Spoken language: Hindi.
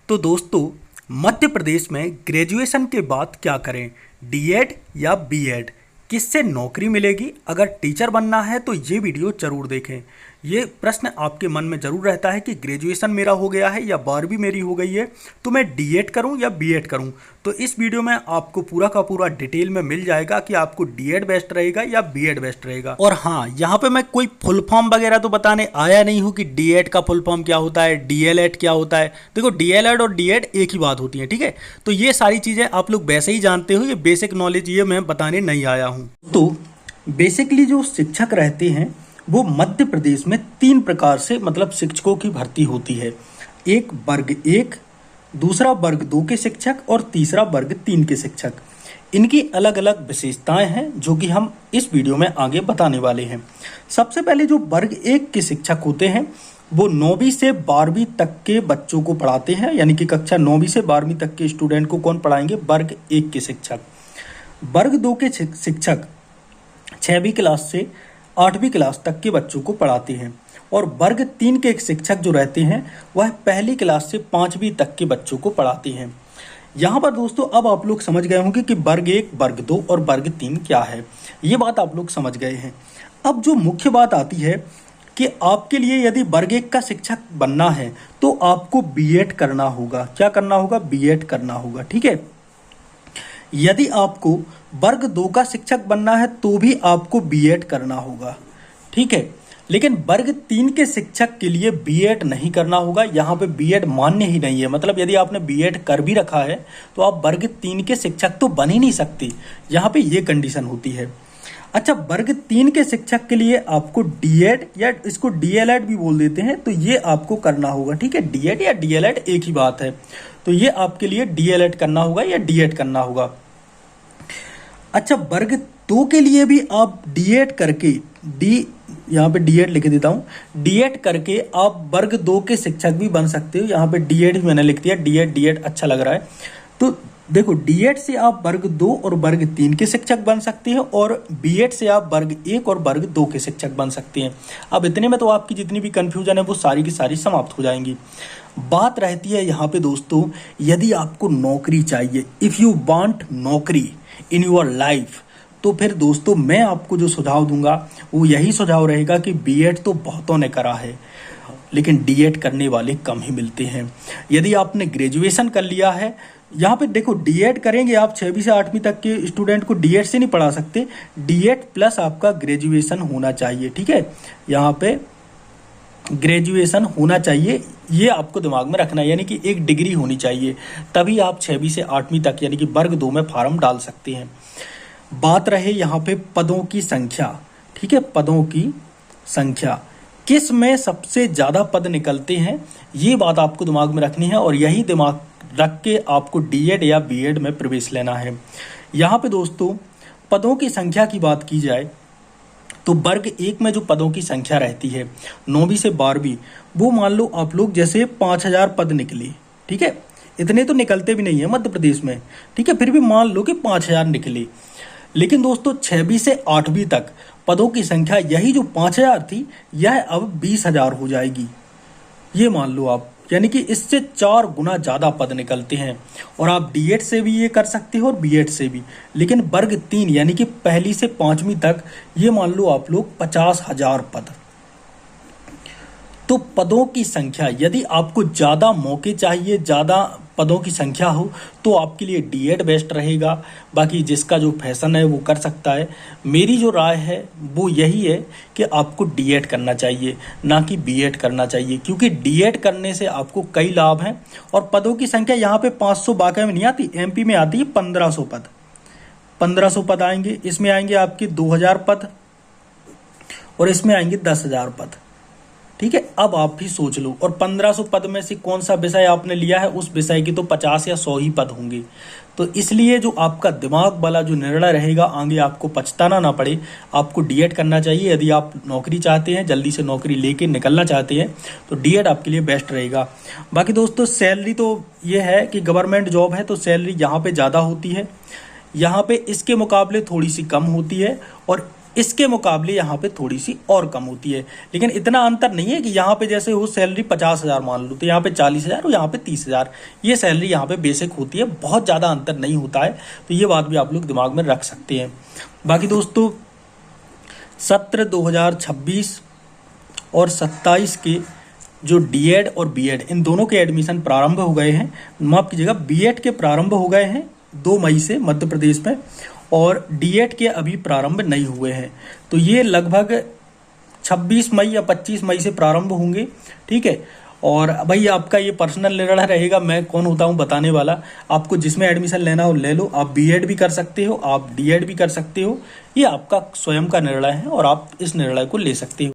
तो दोस्तों, मध्य प्रदेश में ग्रेजुएशन के बाद क्या करें, डीएड या बीएड, किससे नौकरी मिलेगी? अगर टीचर बनना है तो ये वीडियो जरूर देखें। ये प्रश्न आपके मन में जरूर रहता है कि ग्रेजुएशन मेरा हो गया है या 12वीं मेरी हो गई है, तो मैं डीएड करूं या बीएड करूं। तो इस वीडियो में आपको पूरा का पूरा डिटेल में मिल जाएगा कि आपको डीएड बेस्ट रहेगा या बीएड बेस्ट रहेगा। और हाँ, यहाँ पे मैं कोई फुल फॉर्म वगैरह तो बताने आया नहीं हूँ कि डीएड का फुल फॉर्म क्या होता है, डीएलएड क्या होता है। देखो, डीएलएड और डीएड एक ही बात होती है, ठीक है। तो ये सारी चीज़ें आप लोग वैसे ही जानते हो, ये बेसिक नॉलेज ये मैं बताने नहीं आया हूँ। तो बेसिकली जो शिक्षक रहते हैं वो मध्य प्रदेश में 3 प्रकार से मतलब शिक्षकों की भर्ती होती है। एक वर्ग 1, दूसरा वर्ग 2 के शिक्षक और तीसरा वर्ग 3 के शिक्षक। इनकी अलग अलग विशेषताएं हैं जो कि हम इस वीडियो में आगे बताने वाले हैं। सबसे पहले जो वर्ग 1 के शिक्षक होते हैं वो 9वीं से 12वीं तक के बच्चों को पढ़ाते हैं, यानी कि कक्षा 9वीं से 12वीं तक के स्टूडेंट को कौन पढ़ाएंगे? वर्ग 1 के शिक्षक। वर्ग 2 के शिक्षक 6वीं क्लास से 8वीं क्लास तक के बच्चों को पढ़ाते हैं और वर्ग 3 के शिक्षक जो रहते हैं वह पहली क्लास से 5वीं तक के बच्चों को पढ़ाते हैं। यहाँ पर दोस्तों अब आप लोग समझ गए होंगे कि वर्ग 1, वर्ग 2 और वर्ग 3 क्या है। ये बात आप लोग समझ गए हैं। अब जो मुख्य बात आती है कि आपके लिए यदि वर्ग 1 का शिक्षक बनना है तो आपको बीएड करना होगा। क्या करना होगा? बीएड करना होगा, ठीक है। यदि आपको वर्ग 2 का शिक्षक बनना है तो भी आपको बीएड करना होगा, ठीक है। लेकिन वर्ग 3 के शिक्षक के लिए बीएड नहीं करना होगा। यहाँ पे बीएड मान्य ही नहीं है। मतलब यदि आपने बीएड कर भी रखा है तो आप वर्ग 3 के शिक्षक तो बन ही नहीं सकते। यहाँ पे ये कंडीशन होती है। अच्छा, वर्ग 3 के शिक्षक के लिए आपको डीएड या इसको डीएलएड भी बोल देते हैं, तो ये आपको करना होगा, ठीक है। डीएड या डीएलएड एक ही बात है। तो ये आपके लिए डीएलएड करना होगा या डीएड करना होगा। अच्छा, वर्ग 2 के लिए भी आप डीएड करके यहाँ पे डीएड लिख देता हूँ, डीएड करके आप वर्ग 2 के शिक्षक भी बन सकते हो। यहाँ पे डीएड भी मैंने लिख दिया, डीएड अच्छा लग रहा है। तो देखो, डीएड से आप वर्ग 2 और वर्ग 3 के शिक्षक बन सकते हैं और बीएड से आप वर्ग 1 और वर्ग 2 के शिक्षक बन सकते हैं। अब इतने में तो आपकी जितनी भी कंफ्यूजन है वो सारी की सारी समाप्त हो जाएंगी। बात रहती है यहाँ पे दोस्तों, यदि आपको नौकरी चाहिए, इफ़ यू वांट नौकरी इन योर लाइफ, तो फिर दोस्तों मैं आपको जो सुझाव दूंगा वो यही सुझाव रहेगा कि बीएड तो बहुतों ने करा है लेकिन डीएड करने वाले कम ही मिलते हैं। यदि आपने ग्रेजुएशन कर लिया है, यहाँ पे देखो डीएड करेंगे आप 6वीं से 8वीं तक के स्टूडेंट को डीएड से नहीं पढ़ा सकते। डीएड प्लस आपका ग्रेजुएशन होना चाहिए, ठीक है। यहाँ पे ग्रेजुएशन होना चाहिए, ये आपको दिमाग में रखना है, यानी कि एक डिग्री होनी चाहिए, तभी आप 6वीं से 8वीं तक यानी कि वर्ग 2 में फॉर्म डाल सकते हैं। बात रहे यहाँ पे पदों की संख्या, ठीक है। पदों की संख्या किस में सबसे ज़्यादा पद निकलते हैं, ये बात आपको दिमाग में रखनी है और यही दिमाग रख के आपको डीएड या बीएड में प्रवेश लेना है। यहाँ पे दोस्तों पदों की संख्या की बात की जाए तो वर्ग 1 में जो पदों की संख्या रहती है 9वीं से 12वीं, वो मान लो आप लोग जैसे 5000 पद निकले, ठीक है। इतने तो निकलते भी नहीं है मध्य प्रदेश में, ठीक है, फिर भी मान लो कि 5000 निकले। लेकिन दोस्तों 6वीं से 8वीं तक पदों की संख्या यही जो 5000 थी यह अब 20000 हो जाएगी। ये मान लो आप, यानी कि इससे 4 गुना ज़्यादा पद निकलते हैं। और आप डीएड से भी ये कर सकते हो और बीएड से भी। लेकिन वर्ग 3 यानी कि पहली से 5वीं तक ये मान लो आप लोग 50,000 पद। तो पदों की संख्या, यदि आपको ज़्यादा मौके चाहिए, ज़्यादा पदों की संख्या हो, तो आपके लिए डीएड बेस्ट रहेगा। बाकी जिसका जो फैशन है वो कर सकता है। मेरी जो राय है वो यही है कि आपको डीएड करना चाहिए, ना कि बीएड करना चाहिए, क्योंकि डीएड करने से आपको कई लाभ हैं। और पदों की संख्या यहाँ पे 500 वाकई में नहीं आती, एमपी में आती है 1500 पद। 1500 पद आएंगे, इसमें आएंगे आपके 2000 पद और इसमें आएंगे 10,000 पद, ठीक है। अब आप भी सोच लो, और 1500 पद में से कौन सा विषय आपने लिया है, उस विषय की तो 50 या 100 ही पद होंगे। तो इसलिए जो आपका दिमाग वाला जो निर्णय रहेगा, आगे आपको पछताना ना पड़े, आपको डीएड करना चाहिए। यदि आप नौकरी चाहते हैं, जल्दी से नौकरी लेके निकलना चाहते हैं, तो डीएड आपके लिए बेस्ट रहेगा। बाकी दोस्तों सैलरी तो ये है कि गवर्नमेंट जॉब है तो सैलरी यहाँ पे ज़्यादा होती है, यहाँ पे इसके मुकाबले थोड़ी सी कम होती है। और इसके मुकाबले यहाँ पे थोड़ी सी और कम होती है, लेकिन इतना अंतर नहीं है कि यहाँ पे जैसे हो सैलरी 50,000 मान लो तो यहाँ पे 40,000 और यहाँ पे 30,000, ये सैलरी यहाँ पे बेसिक होती है, बहुत ज़्यादा अंतर नहीं होता है। तो ये बात भी आप लोग दिमाग में रख सकते हैं। बाकी दोस्तों सत्र 2026 और 27 के जो डीएड और बीएड इन दोनों के एडमिशन प्रारंभ हो गए हैं। माफ कीजिएगा, बीएड के प्रारंभ हो गए हैं 2 मई से मध्य प्रदेश में, और डीएड के अभी प्रारंभ नहीं हुए हैं। तो ये लगभग 26 मई या 25 मई से प्रारंभ होंगे, ठीक है। और भाई आपका ये पर्सनल निर्णय रहेगा, मैं कौन होता हूँ बताने वाला। आपको जिसमें एडमिशन लेना हो ले लो, आप बीएड भी कर सकते हो, आप डीएड भी कर सकते हो, ये आपका स्वयं का निर्णय है और आप इस निर्णय को ले सकते हो।